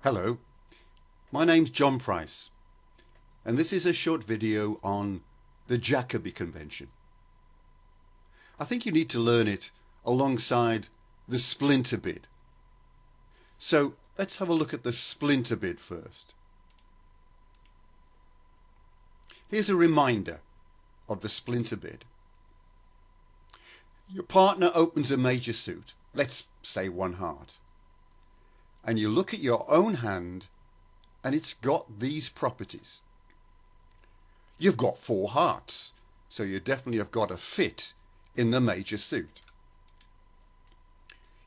Hello, my name's John Price, and this is a short video on the Jacoby Convention. I think you need to learn it alongside the Splinter Bid. So let's have a look at the Splinter Bid first. Here's a reminder of the Splinter Bid. Your partner opens a major suit, let's say one heart, and you look at your own hand and it's got these properties. You've got 4 hearts, so you definitely have got a fit in the major suit.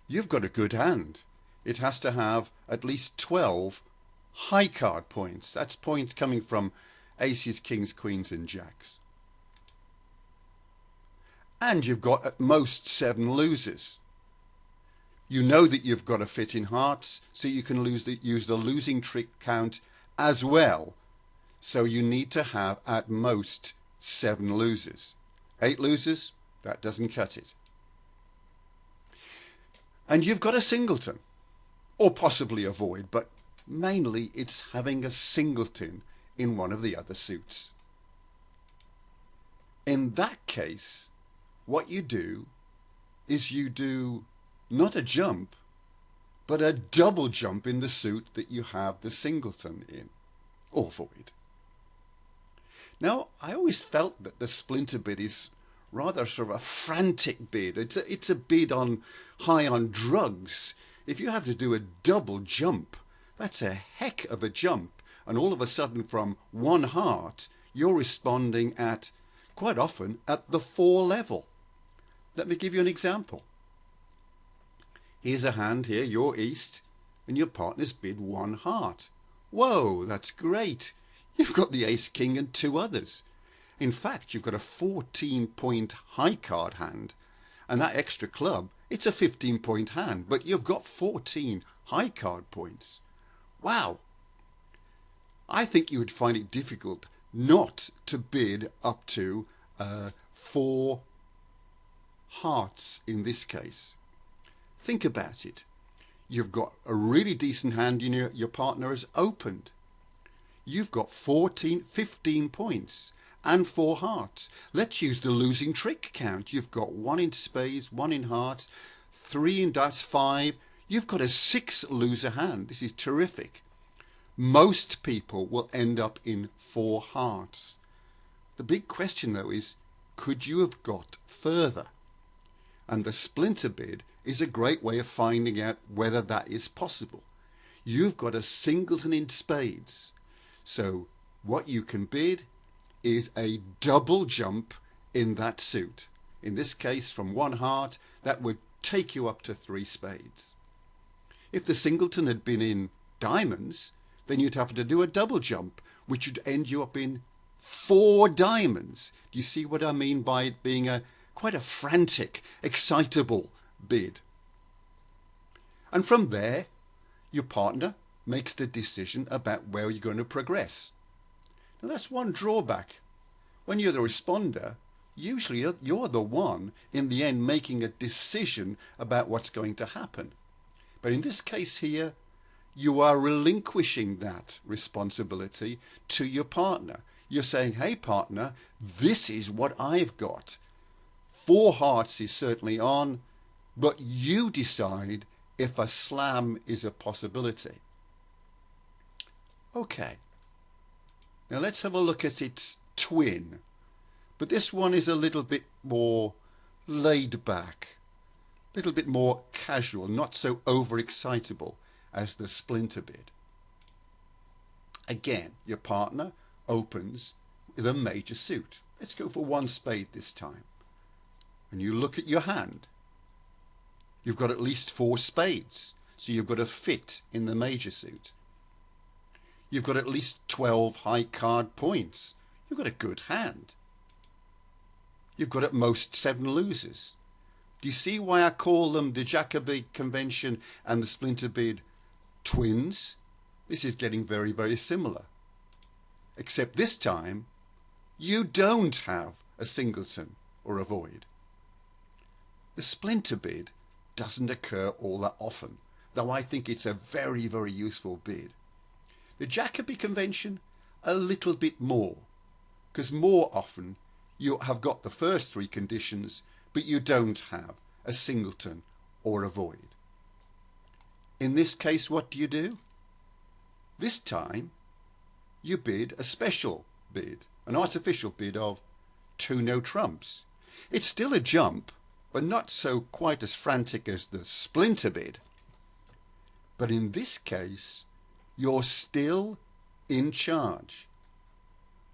You've got a good hand. It has to have at least 12 high card points. That's points coming from aces, kings, queens and jacks. And you've got at most 7 losers. You know that you've got a fit in hearts, so you can use the losing trick count as well. So you need to have at most 7 losers. 8 losers, that doesn't cut it. And you've got a singleton, or possibly a void, but mainly it's having a singleton in one of the other suits. In that case, what you do is you do not a jump, but a double jump in the suit that you have the singleton in, or void. Now, I always felt that the Splinter Bid is rather sort of a frantic bid. It's a bid on high on drugs. If you have to do a double jump, that's a heck of a jump. And all of a sudden from 1 heart, you're responding at, quite often, at the 4 level. Let me give you an example. Here's a hand here, you're east, and your partner's bid 1 heart. Whoa, that's great. You've got the ace, king and 2 others. In fact, you've got a 14-point high card hand, and that extra club, it's a 15-point hand, but you've got 14 high card points. Wow. I think you would find it difficult not to bid up to 4 hearts in this case. Think about it. You've got a really decent hand your partner has opened. You've got 15 points and 4 hearts. Let's use the losing trick count. You've got 1 in spades, 1 in hearts, 3 in dice, 5. You've got a 6 loser hand. This is terrific. Most people will end up in 4 hearts. The big question though is, could you have got further? And the Splinter Bid is a great way of finding out whether that is possible. You've got a singleton in spades. So what you can bid is a double jump in that suit. In this case, from 1 heart, that would take you up to 3 spades. If the singleton had been in diamonds, then you'd have to do a double jump, which would end you up in 4 diamonds. Do you see what I mean by it being quite a frantic, excitable bid? And from there, your partner makes the decision about where you're going to progress. Now that's one drawback. When you're the responder, usually you're the one in the end making a decision about what's going to happen. But in this case here, you are relinquishing that responsibility to your partner. You're saying, hey partner, this is what I've got. 4 hearts is certainly on, but you decide if a slam is a possibility. Okay, now let's have a look at its twin. But this one is a little bit more laid back, a little bit more casual, not so overexcitable as the Splinter Bid. Again, your partner opens with a major suit. Let's go for 1 spade this time. And you look at your hand. You've got at least 4 spades, so you've got a fit in the major suit. You've got at least 12 high card points. You've got a good hand. You've got at most 7 losers. Do you see why I call them the Jacoby Convention and the Splinter Bid twins? This is getting very, very similar. Except this time, you don't have a singleton or a void. The Splinter Bid doesn't occur all that often. though I think it's a very, very useful bid. The Jacoby Convention, a little bit more, because more often you have got the first three conditions, but you don't have a singleton or a void. In this case, what do? This time, you bid a special bid, an artificial bid of 2 no trumps. It's still a jump, but not so quite as frantic as the Splinter Bid. But in this case, you're still in charge.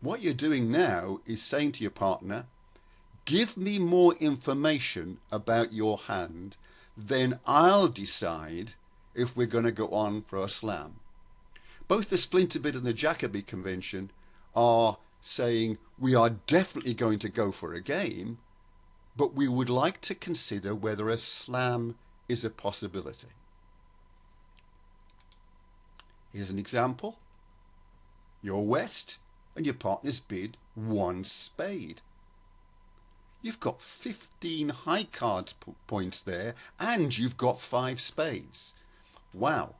What you're doing now is saying to your partner, give me more information about your hand, then I'll decide if we're going to go on for a slam. Both the Splinter Bid and the Jacoby Convention are saying we are definitely going to go for a game, but we would like to consider whether a slam is a possibility. Here's an example. You're West and your partner's bid 1 spade. You've got 15 high cards points there and you've got 5 spades. Wow.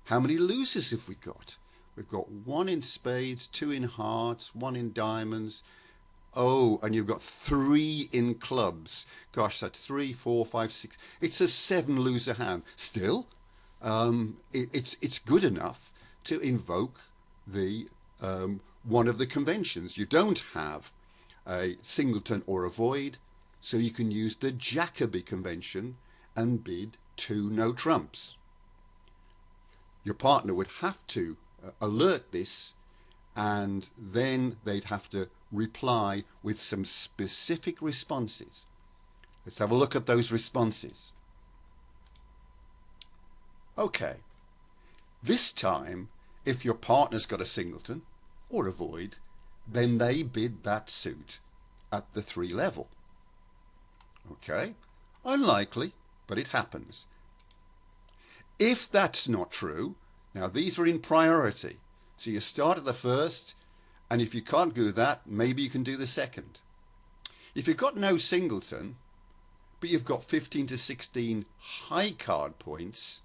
How many losers have we got? We've got 1 in spades, 2 in hearts, 1 in diamonds. Oh, and you've got 3 in clubs. Gosh, that's 3, 4, 5, 6. It's a 7 loser hand. Still, it's good enough to invoke the one of the conventions. You don't have a singleton or a void, so you can use the Jacoby Convention and bid 2 no trumps. Your partner would have to alert this, and then they'd have to reply with some specific responses. Let's have a look at those responses. Okay, this time, if your partner's got a singleton or a void, then they bid that suit at the 3 level. Okay, unlikely, but it happens. If that's not true, now these are in priority. So you start at the first, and if you can't do that, maybe you can do the second. If you've got no singleton, but you've got 15 to 16 high card points,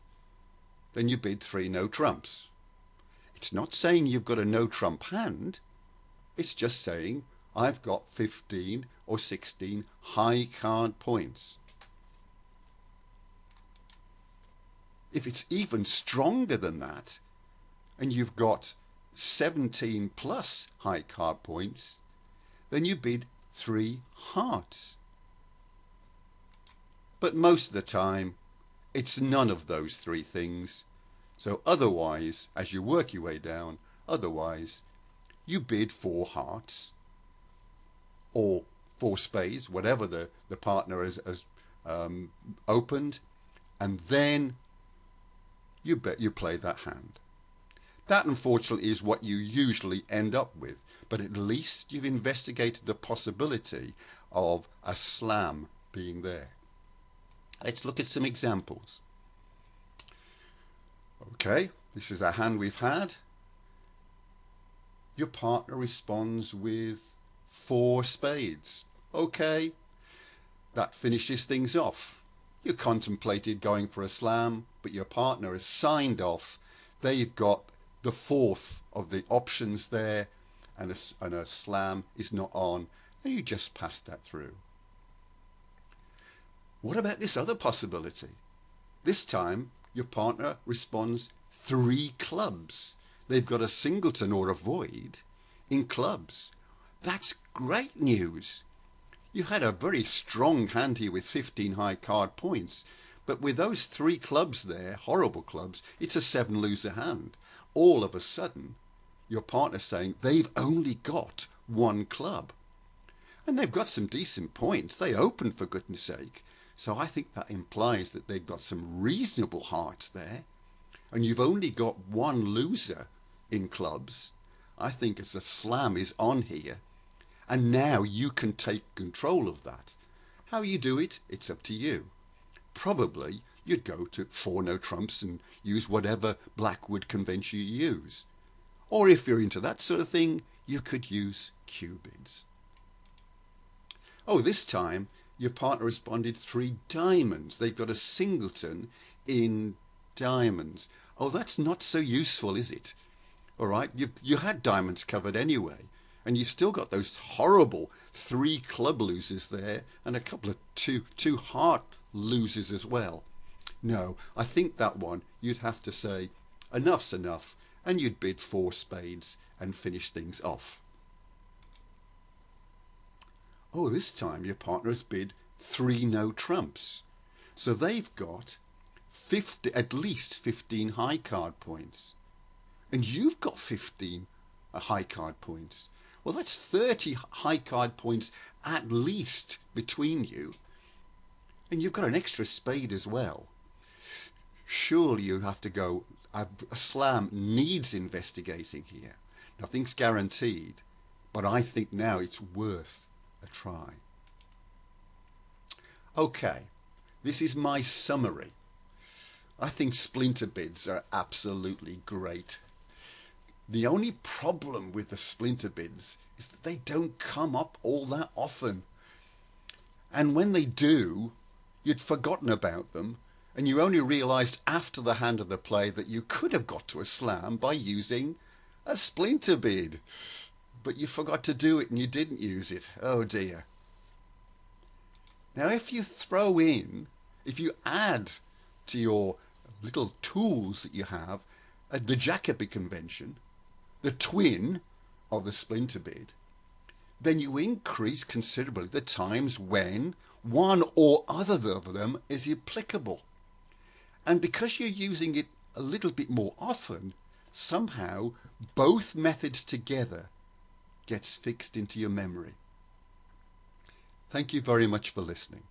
then you bid 3 no trumps. It's not saying you've got a no trump hand. It's just saying I've got 15 or 16 high card points. If it's even stronger than that, and you've got 17 plus high card points, then you bid 3 hearts. But most of the time, it's none of those 3 things. So otherwise, as you work your way down, otherwise, you bid 4 hearts or 4 spades, whatever the partner has opened, and then you play that hand. That, unfortunately, is what you usually end up with, but at least you've investigated the possibility of a slam being there. Let's look at some examples. Okay, this is a hand we've had. Your partner responds with 4 spades. Okay, that finishes things off. You contemplated going for a slam, but your partner has signed off. They've got the 4th of the options there, and a slam is not on, and you just passed that through. What about this other possibility? This time, your partner responds 3 clubs. They've got a singleton or a void in clubs. That's great news. You had a very strong hand here with 15 high card points, but with those 3 clubs there, horrible clubs, it's a 7 loser hand. All of a sudden, your partner's saying they've only got 1 club. And they've got some decent points. They open, for goodness sake. So I think that implies that they've got some reasonable hearts there. And you've only got 1 loser in clubs. I think as a slam is on here. And now you can take control of that. How you do it, it's up to you. Probably you'd go to 4 no trumps and use whatever Blackwood convention you use. Or if you're into that sort of thing, you could use Q bids. Oh, this time your partner responded 3 diamonds. They've got a singleton in diamonds. Oh, that's not so useful, is it? All right, you had diamonds covered anyway, and you've still got those horrible 3 club losers there, and a couple of two heart losers as well. No, I think that one you'd have to say enough's enough, and you'd bid 4 spades and finish things off. Oh, this time your partner has bid 3 no trumps, so they've got at least 15 high card points, and you've got 15 high card points. Well, that's 30 high card points at least between you, and you've got an extra spade as well. Surely you have to go, a slam needs investigating here. Nothing's guaranteed, but I think now it's worth a try. Okay, this is my summary. I think splinter bids are absolutely great. The only problem with the splinter bids is that they don't come up all that often. And when they do, you'd forgotten about them, and you only realised after the hand of the play that you could have got to a slam by using a splinter bid. But you forgot to do it and you didn't use it. Oh dear. Now if you add to your little tools that you have the Jacoby Convention, the twin of the splinter bid, then you increase considerably the times when one or other of them is applicable. And because you're using it a little bit more often, somehow both methods together gets fixed into your memory. Thank you very much for listening.